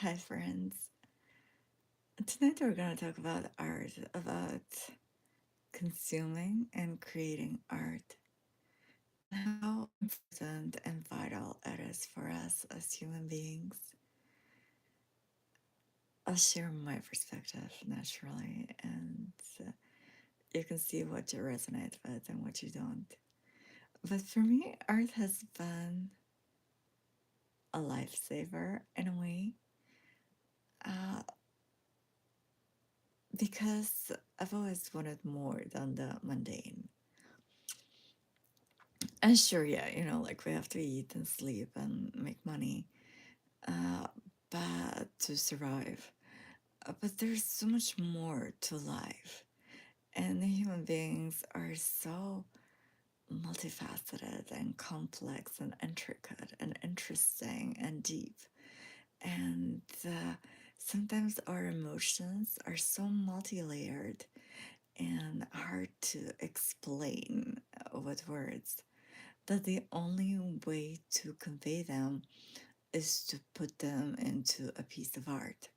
Hi, friends. Tonight we're going to talk about art, about consuming and creating art, and how important and vital it is for us as human beings. I'll share my perspective naturally, and you can see what you resonate with and what you don't. But for me, art has been a lifesaver in a way, uh, because I've always wanted more than the mundane. And sure, yeah, like we have to eat and sleep and make money, uh, but to survive. But there's so much more to life. And human beings are so multifaceted and complex and intricate and interesting and deep. And sometimes our emotions are so multi layered and hard to explain with words that the only way to convey them is to put them into a piece of art.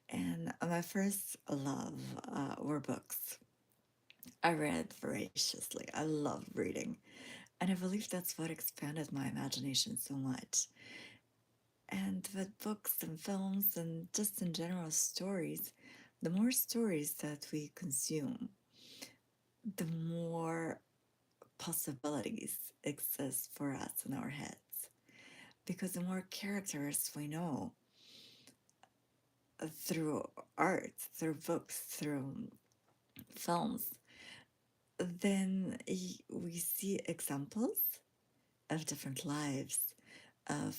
And my first love were books. I read voraciously. I love reading. And I believe that's what expanded my imagination so much. And with books and films and just in general stories, the more stories that we consume, the more possibilities exist for us in our heads. Because the more characters we know through art, through books, through films, then we see examples of different lives, of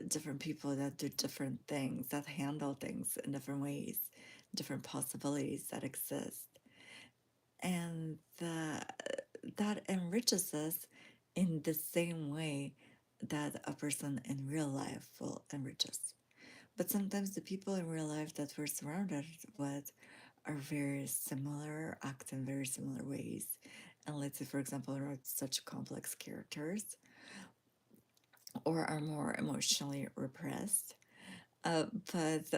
different people that do different things, that handle things in different ways, different possibilities that exist. And that enriches us in the same way that a person in real life will enrich us. But sometimes the people in real life that we're surrounded with are very similar, act in very similar ways. And let's say, for example, are such complex characters or are more emotionally repressed. But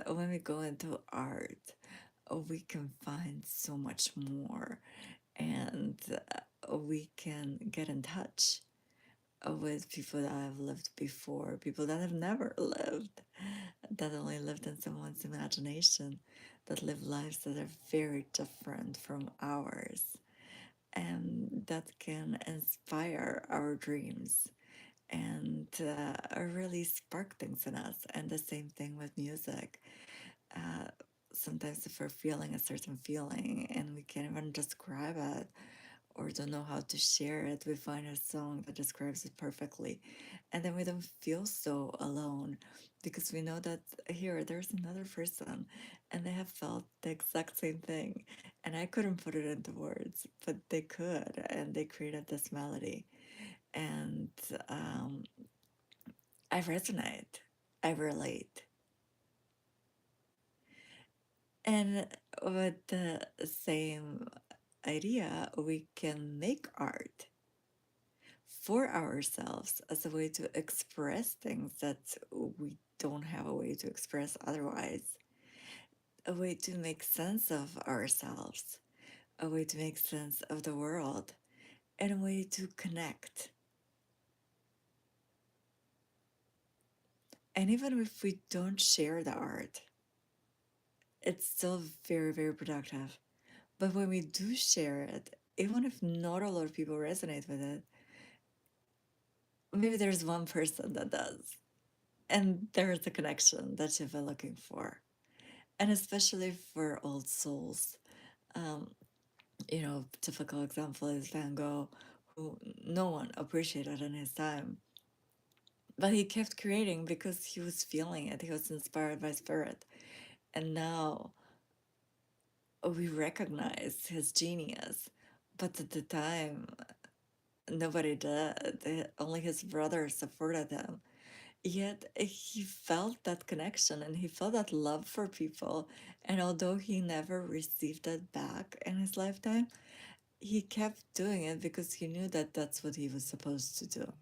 when we go into art, we can find so much more and we can get in touch with people that have lived before, people that have never lived, that only lived in someone's imagination, that live lives that are very different from ours, and that can inspire our dreams and really spark things in us. And the same thing with music. Uh, Sometimes, if we're feeling a certain feeling and we can't even describe it, or don't know how to share it, we find a song that describes it perfectly. And then we don't feel so alone because we know that here there's another person and they have felt the exact same thing. And I couldn't put it into words, but they could. And they created this melody. And um, I resonate, I relate. And with the same idea, we can make art for ourselves as a way to express things that we don't have a way to express otherwise, a way to make sense of ourselves, a way to make sense of the world, and a way to connect. And even if we don't share the art, it's still very, very productive. But when we do share it, even if not a lot of people resonate with it, maybe there's one person that does. And there's a connection that you've been looking for. And especially for old souls. Um, typical example is Van Gogh, who no one appreciated in his time. But he kept creating because he was feeling it. He was inspired by spirit. And now we recognize his genius. But at the time, nobody did. Only his brothers supported him. Yet he felt that connection and he felt that love for people. And although he never received it back in his lifetime, he kept doing it because he knew that that's what he was supposed to do.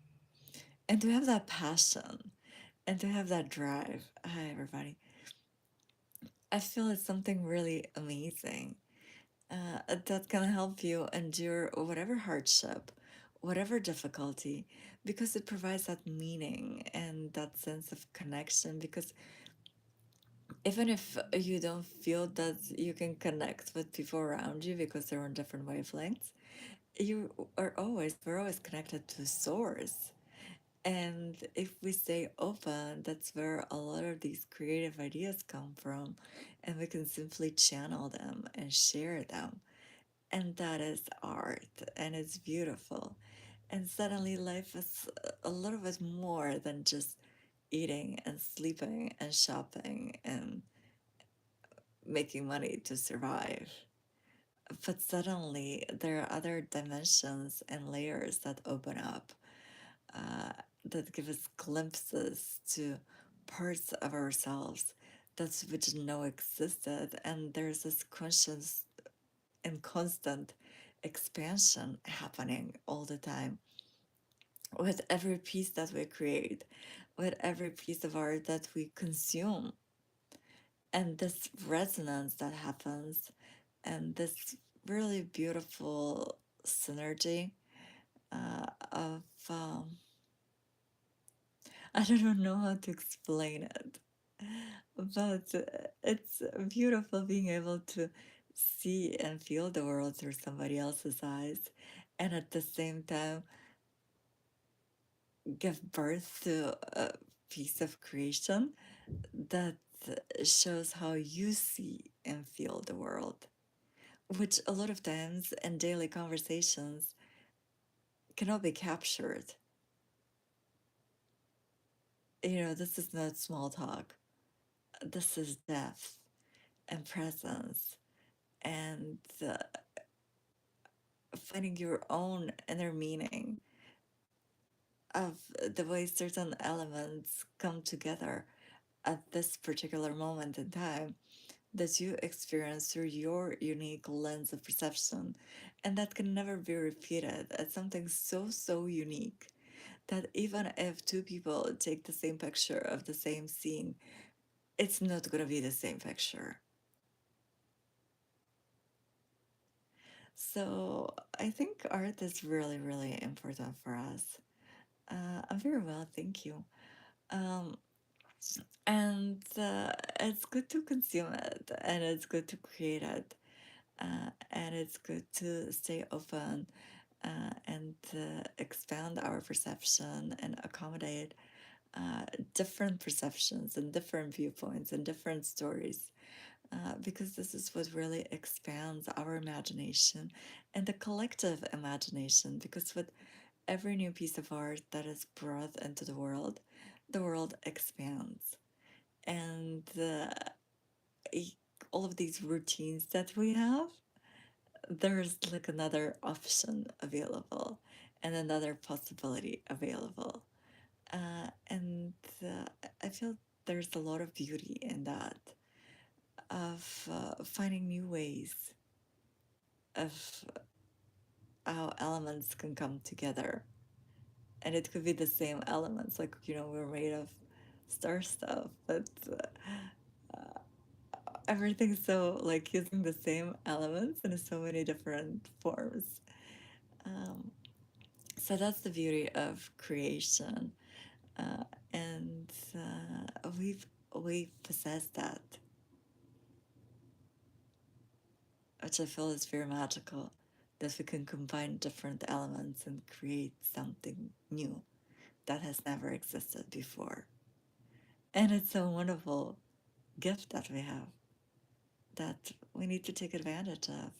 And to have that passion and to have that drive. Hi, everybody. I feel it's something really amazing that can help you endure whatever hardship, whatever difficulty, because it provides that meaning and that sense of connection. Because even if you don't feel that you can connect with people around you because they're on different wavelengths, we're always connected to source. And if we stay open, that's where a lot of these creative ideas come from, and we can simply channel them and share them. And that is art, and it's beautiful. And suddenly, life is a little bit more than just eating and sleeping and shopping and making money to survive. But suddenly, there are other dimensions and layers that open up, uh, that give us glimpses to parts of ourselves that we didn't know existed. And there's this conscious and constant expansion happening all the time with every piece that we create, with every piece of art that we consume. And this resonance that happens, and this really beautiful synergy of, I don't know how to explain it, but it's beautiful being able to see and feel the world through somebody else's eyes, and at the same time give birth to a piece of creation that shows how you see and feel the world, which a lot of times in daily conversations cannot be captured. This is not small talk. This is depth and presence and finding your own inner meaning of the way certain elements come together at this particular moment in time that you experience through your unique lens of perception, and that can never be repeated. It's something so, so unique that even if two people take the same picture of the same scene, it's not going to be the same picture. So I think art is really, really important for us. I'm very well, thank you. Um, and it's good to consume it, and it's good to create it, and it's good to stay open and expand our perception and accommodate different perceptions and different viewpoints and different stories. Because this is what really expands our imagination and the collective imagination. Because with every new piece of art that is brought into the world expands. And all of these routines that we have, there's like another option available and another possibility available. And I feel there's a lot of beauty in that, of finding new ways of how elements can come together. And it could be the same elements, like, we're made of star stuff, but everything's so like using the same elements in so many different forms. Um, so that's the beauty of creation. Uh, and we possess that, which I feel is very magical, that we can combine different elements and create something new that has never existed before. And it's a wonderful gift that we have that we need to take advantage of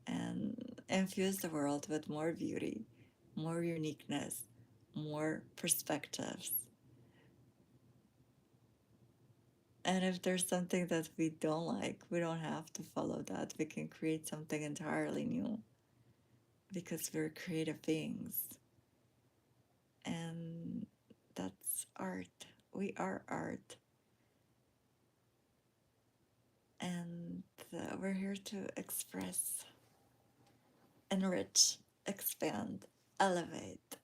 and infuse the world with more beauty, more uniqueness, more perspectives. And if there's something that we don't like, we don't have to follow that. We can create something entirely new because we're creative beings. And that's art. We are art. And we're here to express, enrich, expand, elevate.